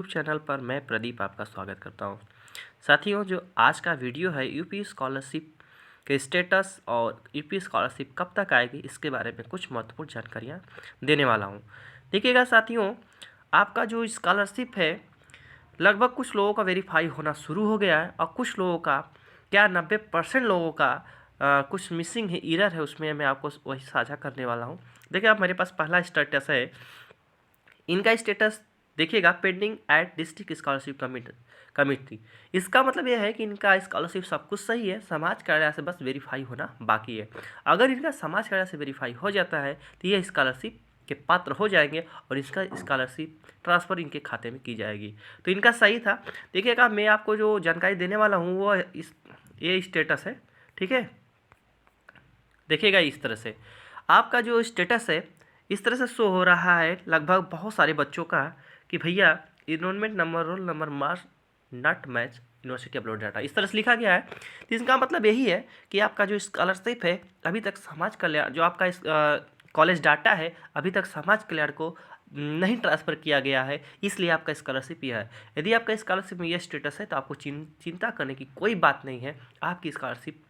YouTube channel पर मैं प्रदीप आपका स्वागत करता हूं। साथियों, जो आज का वीडियो है यूपी स्कॉलरशिप के स्टेटस और यूपी स्कॉलरशिप कब तक आएगी इसके बारे में कुछ महत्वपूर्ण जानकारियां देने वाला हूं। देखिएगा साथियों, आपका जो स्कॉलरशिप है लगभग कुछ लोगों का वेरीफाई होना शुरू हो गया है और कुछ लोगों का क्या 90% लोगों का कुछ मिसिंग है, एरर है, उसमें मैं आपको वही साझा करने वाला हूँ। देखिए, आप मेरे पास पहला स्टेटस है। इनका स्टेटस देखिएगा, pending at district scholarship committee. इसका मतलब यह है कि इनका स्कॉलरशिप सब कुछ सही है, समाज कार्यालय से बस वेरीफाई होना बाकी है। अगर इनका समाज कार्यालय से वेरीफाई हो जाता है तो ये स्कॉलरशिप के पात्र हो जाएंगे और इसका स्कॉलरशिप ट्रांसफ़र इनके खाते में की जाएगी। तो इनका सही था। देखिएगा, मैं आपको जो जानकारी देने वाला हूँ वो ये स्टेटस है। ठीक है, देखिएगा इस तरह से आपका जो स्टेटस है इस तरह से शो हो रहा है लगभग बहुत सारे बच्चों का कि भैया enrolment number, roll number, marks not match university upload data, इस तरह से लिखा गया है। तो इसका मतलब यही है कि आपका जो स्कॉलरशिप है अभी तक समाज कल्याण, जो आपका इस कॉलेज डाटा है अभी तक समाज कल्याण को नहीं ट्रांसफ़र किया गया है, इसलिए आपका स्कॉलरशिप यह है। यदि आपका स्कॉलरशिप में यह स्टेटस है तो आपको चिंता करने की कोई बात नहीं है। आपकी स्कॉलरशिप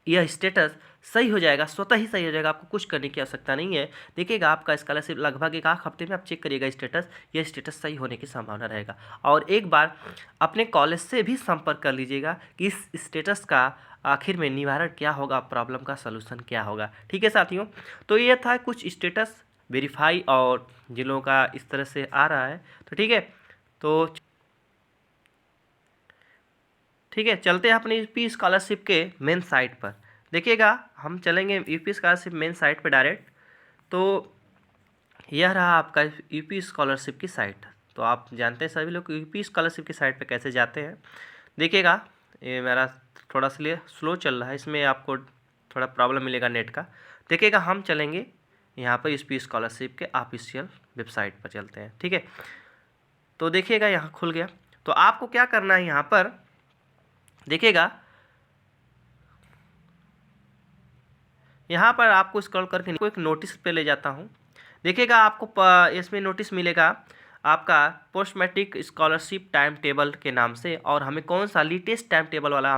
यह स्टेटस सही हो जाएगा, स्वतः ही सही हो जाएगा, आपको कुछ करने की आवश्यकता नहीं है। देखिएगा, आपका स्कॉलरशिप लगभग एक आध हफ्ते में आप चेक करिएगा स्टेटस, यह स्टेटस सही होने की संभावना रहेगा। और एक बार अपने कॉलेज से भी संपर्क कर लीजिएगा कि इस स्टेटस का आखिर में निवारण क्या होगा, प्रॉब्लम का सलूशन क्या होगा। ठीक है साथियों, तो ये था कुछ स्टेटस वेरीफाई और जिन लोगों का इस तरह से आ रहा है। तो ठीक है, चलते हैं अपने यूपी स्कॉलरशिप के मेन साइट पर। देखिएगा, हम चलेंगे यूपी स्कॉलरशिप मेन साइट पर डायरेक्ट। तो यह रहा आपका यूपी स्कॉलरशिप की साइट। तो आप जानते हैं सभी लोग यूपी स्कॉलरशिप की साइट पर कैसे जाते हैं। देखिएगा, ये मेरा थोड़ा सा स्लो चल रहा है, इसमें आपको थोड़ा प्रॉब्लम मिलेगा नेट का। देखिएगा, हम चलेंगे यहाँ पर यूपी स्कॉलरशिप के ऑफिशियल वेबसाइट पर चलते हैं। ठीक है, तो देखिएगा यहाँ खुल गया। तो आपको क्या करना है, यहाँ पर देखिएगा, यहाँ पर आपको स्क्रॉल करके एक नोटिस पे ले जाता हूँ। देखिएगा, आपको इसमें नोटिस मिलेगा आपका post matric scholarship time table के नाम से, और हमें कौन सा लेटेस्ट टाइम टेबल वाला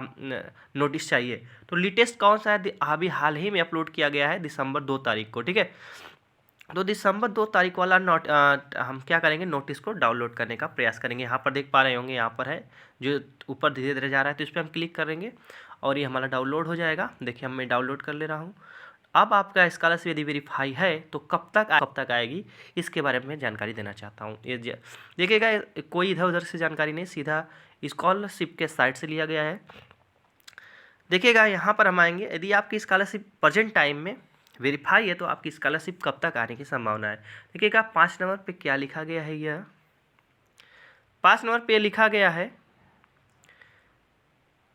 नोटिस चाहिए। तो लेटेस्ट कौन सा है, अभी हाल ही में अपलोड किया गया है दिसंबर 2 तारीख को। ठीक है, तो दिसंबर 2 तारीख वाला हम क्या करेंगे, नोटिस को डाउनलोड करने का प्रयास करेंगे। यहाँ पर देख पा रहे होंगे, यहाँ पर है जो ऊपर धीरे धीरे जा रहा है, तो इस पर हम क्लिक करेंगे और ये हमारा डाउनलोड हो जाएगा। देखिए, मैं डाउनलोड कर ले रहा हूँ। अब आपका स्कॉलरशिप यदि वेरीफाई है तो कब तक आएगी इसके बारे में जानकारी देना चाहता हूँ। ये देखिएगा, कोई इधर उधर से जानकारी नहीं, सीधा स्कॉलरशिप के साइट से लिया गया है। देखिएगा, यहाँ पर हम आएंगे। यदि आपकी स्कॉलरशिप प्रेजेंट टाइम में वेरीफाई है तो आपकी स्कॉलरशिप कब तक आने की संभावना है। देखिएगा, 5 नंबर पे क्या लिखा गया है, यह 5 नंबर पे लिखा गया है।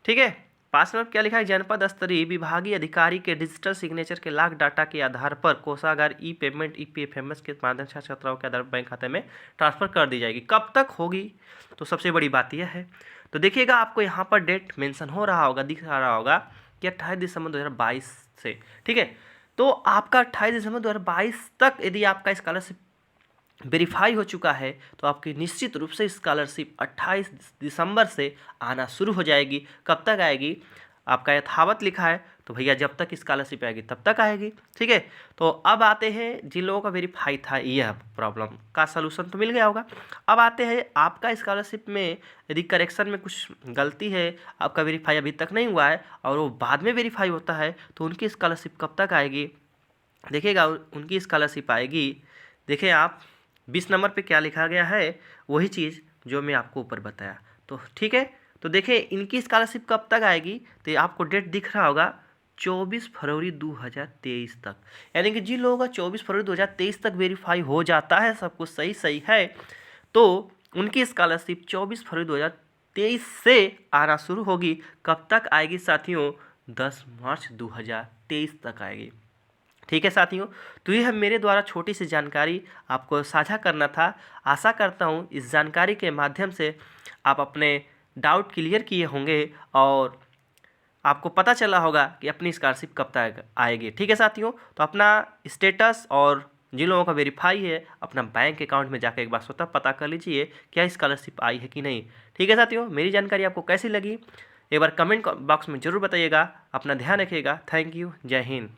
ठीक है, 5 नंबर क्या लिखा है, जनपद स्तरीय विभागीय अधिकारी के डिजिटल सिग्नेचर के लाख डाटा के आधार पर कोषागार ई पेमेंट EPFMS के माध्यम से छात्राओं के आधार बैंक खाते में ट्रांसफर कर दी जाएगी। कब तक होगी, तो सबसे बड़ी बात यह है। तो देखिएगा, आपको यहाँ पर डेट मेंशन हो रहा होगा, दिख रहा होगा कि 28 दिसंबर 2022 से। ठीक है, तो आपका 28 दिसंबर 2022 तक यदि आपका स्कॉलरशिप वेरीफाई हो चुका है तो आपकी निश्चित रूप से स्कॉलरशिप 28 दिसंबर से आना शुरू हो जाएगी। कब तक आएगी, आपका यथावत लिखा है, तो भैया जब तक स्कॉलरशिप आएगी तब तक आएगी। ठीक है, तो अब आते हैं जिन लोगों का वेरीफाई था, यह प्रॉब्लम का सलूशन तो मिल गया होगा। अब आते हैं आपका स्कॉलरशिप में यदि करेक्शन में कुछ गलती है, आपका वेरीफाई अभी तक नहीं हुआ है और वो बाद में वेरीफाई होता है, तो उनकी स्कॉलरशिप कब तक आएगी। देखिएगा, उनकी स्कॉलरशिप आएगी, देखिए आप 20 नंबर पे क्या लिखा गया है, वही चीज़ जो मैं आपको ऊपर बताया। तो ठीक है, तो देखिए इनकी स्कॉलरशिप कब तक आएगी, तो आपको डेट दिख रहा होगा 24 फरवरी 2023 तक। यानी कि जिन लोगों का 24 फरवरी 2023 तक वेरीफाई हो जाता है, सब कुछ सही सही है, तो उनकी स्कॉलरशिप 24 फरवरी 2023 से आना शुरू होगी। कब तक आएगी साथियों, 10 मार्च 2023 तक आएगी। ठीक है साथियों, तो यह मेरे द्वारा छोटी सी जानकारी आपको साझा करना था। आशा करता हूँ इस जानकारी के माध्यम से आप अपने डाउट क्लियर किए होंगे और आपको पता चला होगा कि अपनी स्कॉलरशिप कब तक आएगी। ठीक है साथियों, तो अपना स्टेटस और जिन लोगों का वेरीफाई है अपना बैंक अकाउंट में जाकर एक बार स्वतः पता कर लीजिए क्या स्कॉलरशिप आई है कि नहीं। ठीक है साथियों, मेरी जानकारी आपको कैसी लगी एक बार कमेंट बॉक्स में जरूर बताइएगा। अपना ध्यान रखिएगा। Thank you. जय हिंद।